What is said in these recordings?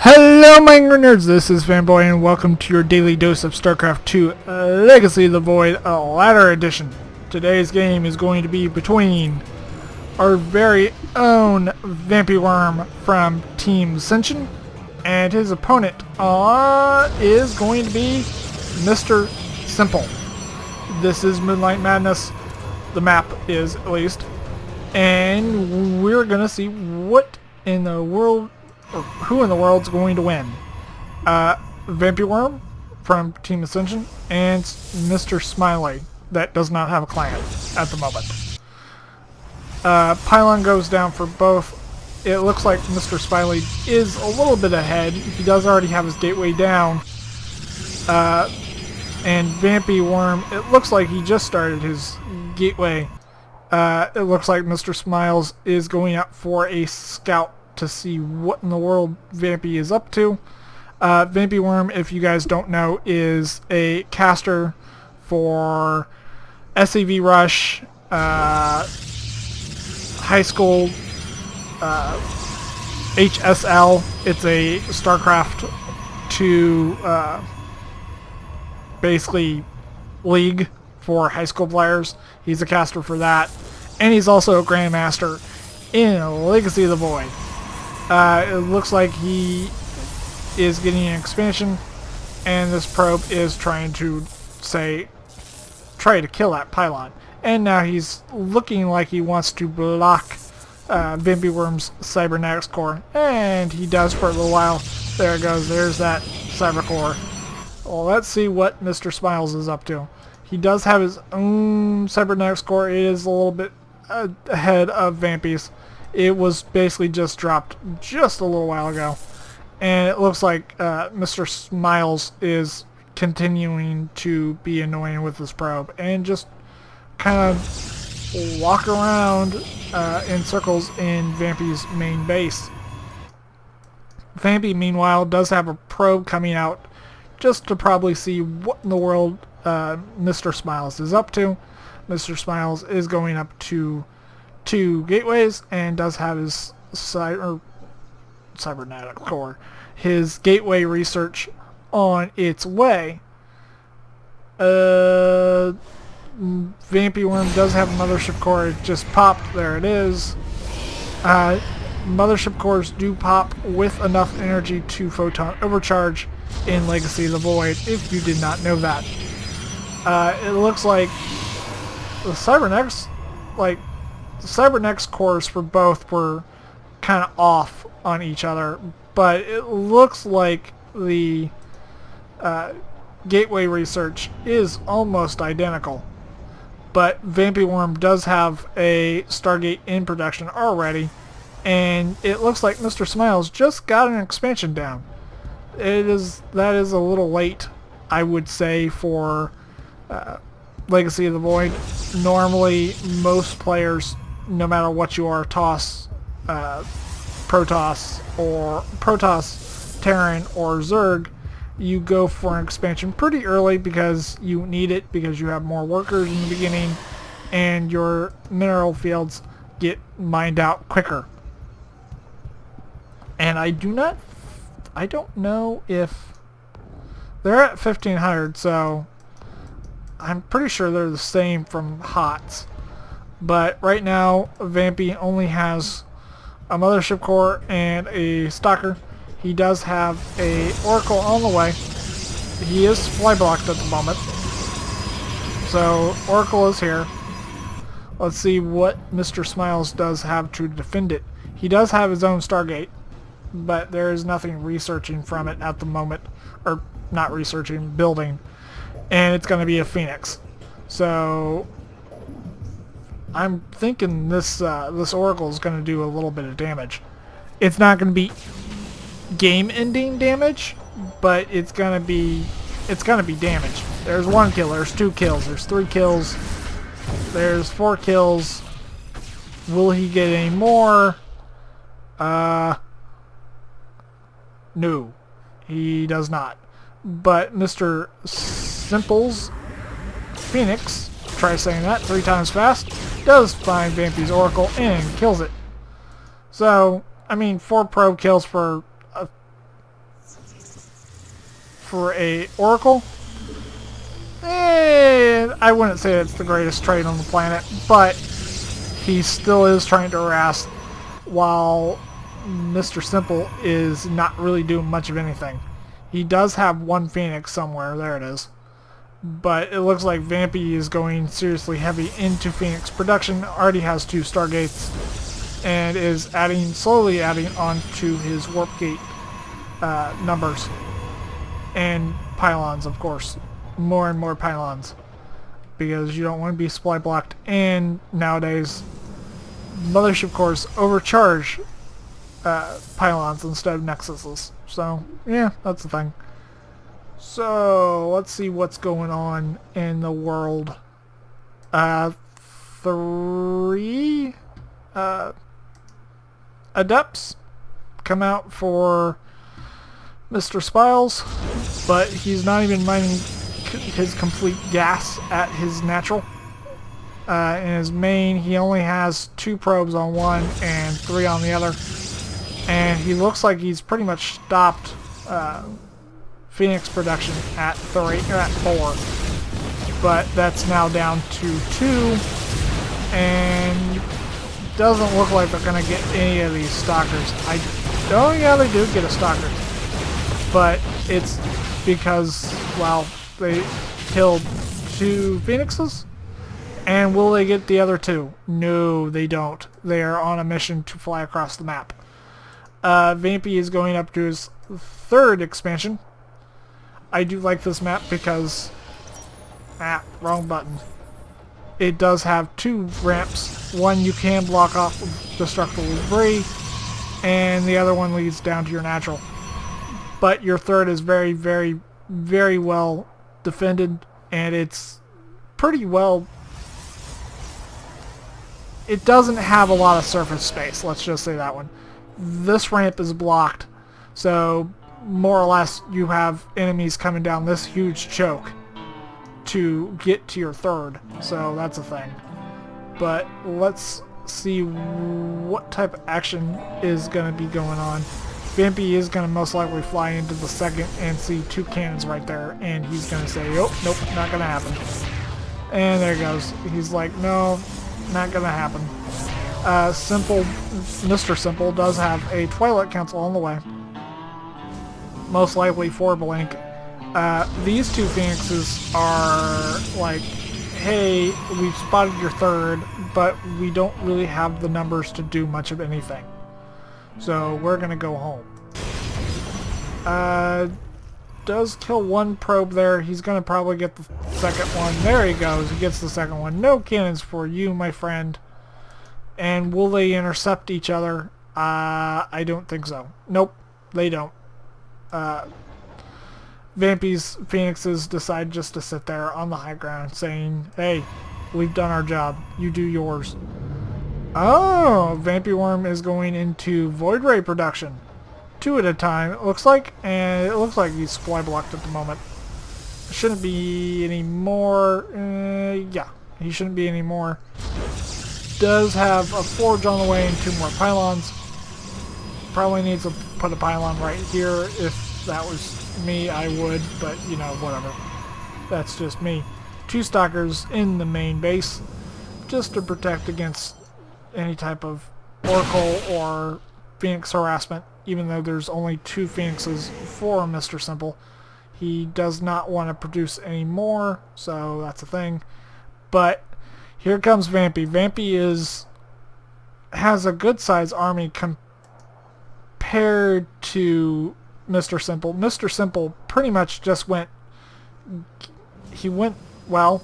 Hello my angry nerds, this is Fanboy and welcome to your daily dose of StarCraft 2 Legacy of the Void, a ladder edition. Today's game is going to be between our very own VampyWorm from Team Ascension and his opponent is going to be Mr.Simple. This is Moonlight Madness, the map is at least, and we're gonna see what in the world or who in the world's going to win. VampyWorm from Team Ascension and Mr. Smiley that does not have a client at the moment. Pylon goes down for both. It looks like Mr. Smiley is a little bit ahead. He does already have his gateway down. And VampyWorm, it looks like he just started his gateway. It looks like Mr. Smiles is going out for a scout to see what in the world Vampy is up to. VampyWorm, if you guys don't know, is a caster for SCV Rush, High School, HSL. It's a StarCraft 2 basically league for high school players. He's a caster for that, and he's also a Grandmaster in Legacy of the Void. It looks like he is getting an expansion, and this probe is trying to try to kill that pylon. And now he's looking like he wants to block VampyWorm's cybernetics core, and he does for a little while. There it goes. There's that cyber core. Well, let's see what Mr. Smiles is up to. He does have his own cybernetics core. It is a little bit ahead of Vampy's. It was basically just dropped just a little while ago. And it looks like Mr. Smiles is continuing to be annoying with this probe and just kind of walk around in circles in Vampy's main base. Vampy, meanwhile, does have a probe coming out just to probably see what in the world Mr. Smiles is up to. Mr. Smiles is going up to 2 gateways and does have his cybernetic core, his gateway research on its way. VampyWorm does have a mothership core. It just popped. There it is. Mothership cores do pop with enough energy to photon overcharge in Legacy of the Void, if you did not know that. It looks like the cybernetics, the cybernetics cores for both were kind of off on each other, but it looks like the gateway research is almost identical. But VampyWorm does have a Stargate in production already, and it looks like Mr. Smiles just got an expansion down. That is a little late, I would say, for Legacy of the Void. Normally, most players, no matter what you are, Protoss, Terran, or Zerg, you go for an expansion pretty early because you need it, because you have more workers in the beginning and your mineral fields get mined out quicker. And I don't know if they're at 1500, so I'm pretty sure they're the same from HOTS. But right now, Vampy only has a mothership core and a stalker. He does have a oracle on the way. He is fly blocked at the moment, so oracle is here. Let's see what Mr. Smiles does have to defend it. He does have his own Stargate, but there is nothing researching from it at the moment, or not researching, building, and it's going to be a Phoenix. So I'm thinking this oracle is going to do a little bit of damage. It's not going to be game-ending damage, but it's going to be damage. There's 1 kill, there's 2 kills, there's 3 kills, there's 4 kills. Will he get any more? No, he does not. But Mr. Simple's Phoenix, try saying that 3 times fast, does find Vampy's oracle and kills it. So, I mean, 4 probe kills for for a Oracle. I wouldn't say it's the greatest trade on the planet, but he still is trying to harass while Mr.Simple is not really doing much of anything. He does have one Phoenix somewhere. There it is. But it looks like Vampy is going seriously heavy into Phoenix production. Already has 2 Stargates and is slowly adding on to his Warp Gate numbers. And pylons, of course. More and more pylons. Because you don't want to be supply blocked. And nowadays, mothership cores overcharge pylons instead of nexuses. So, yeah, that's the thing. So, let's see what's going on in the world. 3 adepts come out for Mr. Spiles, but he's not even mining his complete gas at his natural. In his main, he only has 2 probes on one and 3 on the other. And he looks like he's pretty much stopped Phoenix production at 4, but that's now down to 2, and doesn't look like they're gonna get any of these stalkers. Oh yeah, they do get a stalker, but it's because, well, they killed 2 Phoenixes, and will they get the other 2? No, they don't. They are on a mission to fly across the map. Vampy is going up to his 3rd expansion. I do like this map because... wrong button. It does have 2 ramps. One you can block off with destructible debris, and the other one leads down to your natural. But your 3rd is very, very, very well defended, and it's pretty well... It doesn't have a lot of surface space, let's just say that one. This ramp is blocked, so more or less you have enemies coming down this huge choke to get to your 3rd, so that's a thing. But let's see what type of action is going to be going on. Vampy is going to most likely fly into the 2nd and see 2 cannons right there, and he's going to say, oh, nope, not going to happen. And there he goes. He's like, no, not going to happen. Mr. Simple does have a Twilight Council on the way. Most likely for Blink. These 2 Phoenixes are like, hey, we've spotted your 3rd, but we don't really have the numbers to do much of anything. So we're gonna go home. Does kill 1 probe there. He's gonna probably get the 2nd one. There he goes. He gets the 2nd one. No cannons for you, my friend. And will they intercept each other? I don't think so. Nope, they don't. Vampy's Phoenixes decide just to sit there on the high ground saying, hey, we've done our job. You do yours. Oh, VampyWorm is going into Void Ray production. 2 at a time, it looks like. And it looks like he's supply blocked at the moment. Shouldn't be any more. Yeah, he shouldn't be any more. Does have a forge on the way and 2 more pylons. Probably needs to put a pylon right here. If that was me, I would, but you know, whatever. That's just me. 2 stalkers in the main base just to protect against any type of Oracle or Phoenix harassment, even though there's only 2 Phoenixes for Mr. Simple. He does not want to produce any more, so that's a thing. But here comes Vampy. Vampy has a good sized army compared to Mr. Simple. Mr. Simple pretty much just went, well,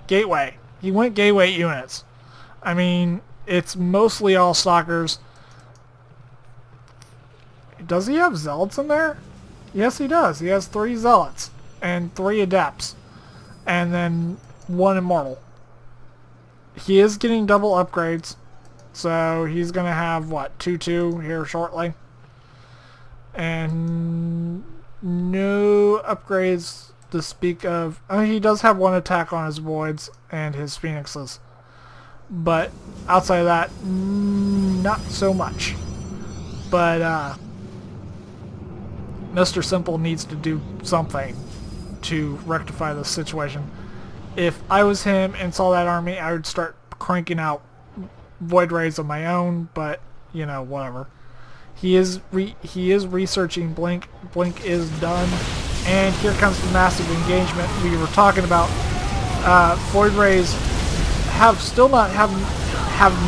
gateway. He went gateway units. I mean, it's mostly all stalkers. Does he have zealots in there? Yes, he does. He has 3 zealots and 3 adepts. And then 1 immortal. He is getting double upgrades. So he's going to have, what, 2-2 here shortly. And no upgrades to speak of. I mean, he does have 1 attack on his voids and his phoenixes. But outside of that, not so much. But Mr. Simple needs to do something to rectify this situation. If I was him and saw that army, I would start cranking out void rays of my own, but you know, whatever. He is researching Blink. Blink is done, and here comes the massive engagement we were talking about. Void rays have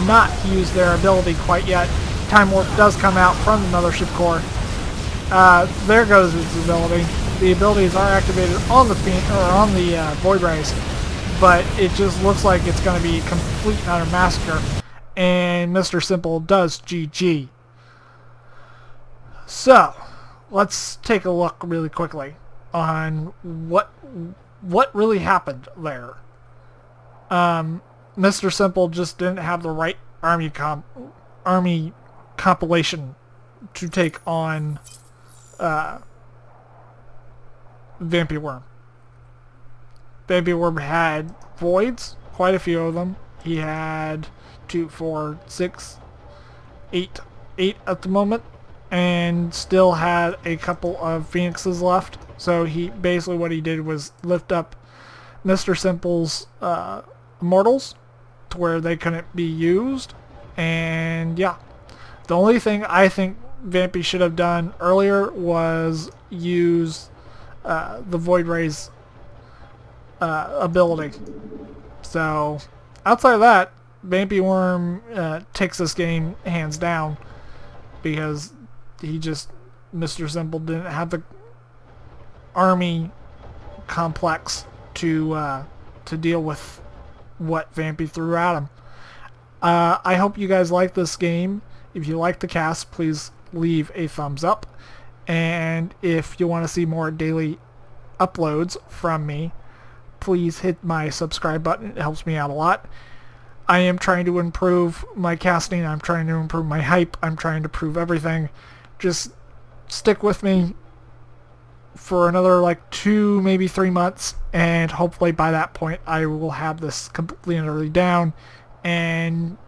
not used their ability quite yet. Time Warp does come out from the Mothership Core. There goes its ability. The abilities are activated on the Void Rays, but it just looks like it's going to be a complete and utter massacre. And Mr. Simple does GG. So, let's take a look really quickly on what really happened there. Mr. Simple just didn't have the right army compilation to take on VampyWorm. VampyWorm had voids, quite a few of them. He had 2, 4, 6, 8 at the moment, and still had a couple of phoenixes left. So he basically, what he did was lift up Mr. Simple's immortals to where they couldn't be used, and yeah. The only thing I think Vampy should have done earlier was use the Void Rays ability. So outside of that, VampyWorm takes this game hands down, because Mr. Simple didn't have the army complex to deal with what Vampy threw at him. I hope you guys like this game. If you like the cast, please leave a thumbs up. And if you want to see more daily uploads from me, please hit my subscribe button. It helps me out a lot. I am trying to improve my casting. I'm trying to improve my hype. I'm trying to improve everything. Just stick with me for another like 2, maybe 3 months, and hopefully by that point I will have this completely and utterly down, and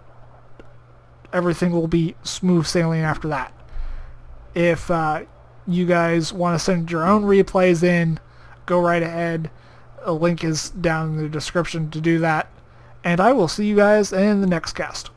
everything will be smooth sailing after that. If you guys want to send your own replays in, go right ahead. A link is down in the description to do that. And I will see you guys in the next cast.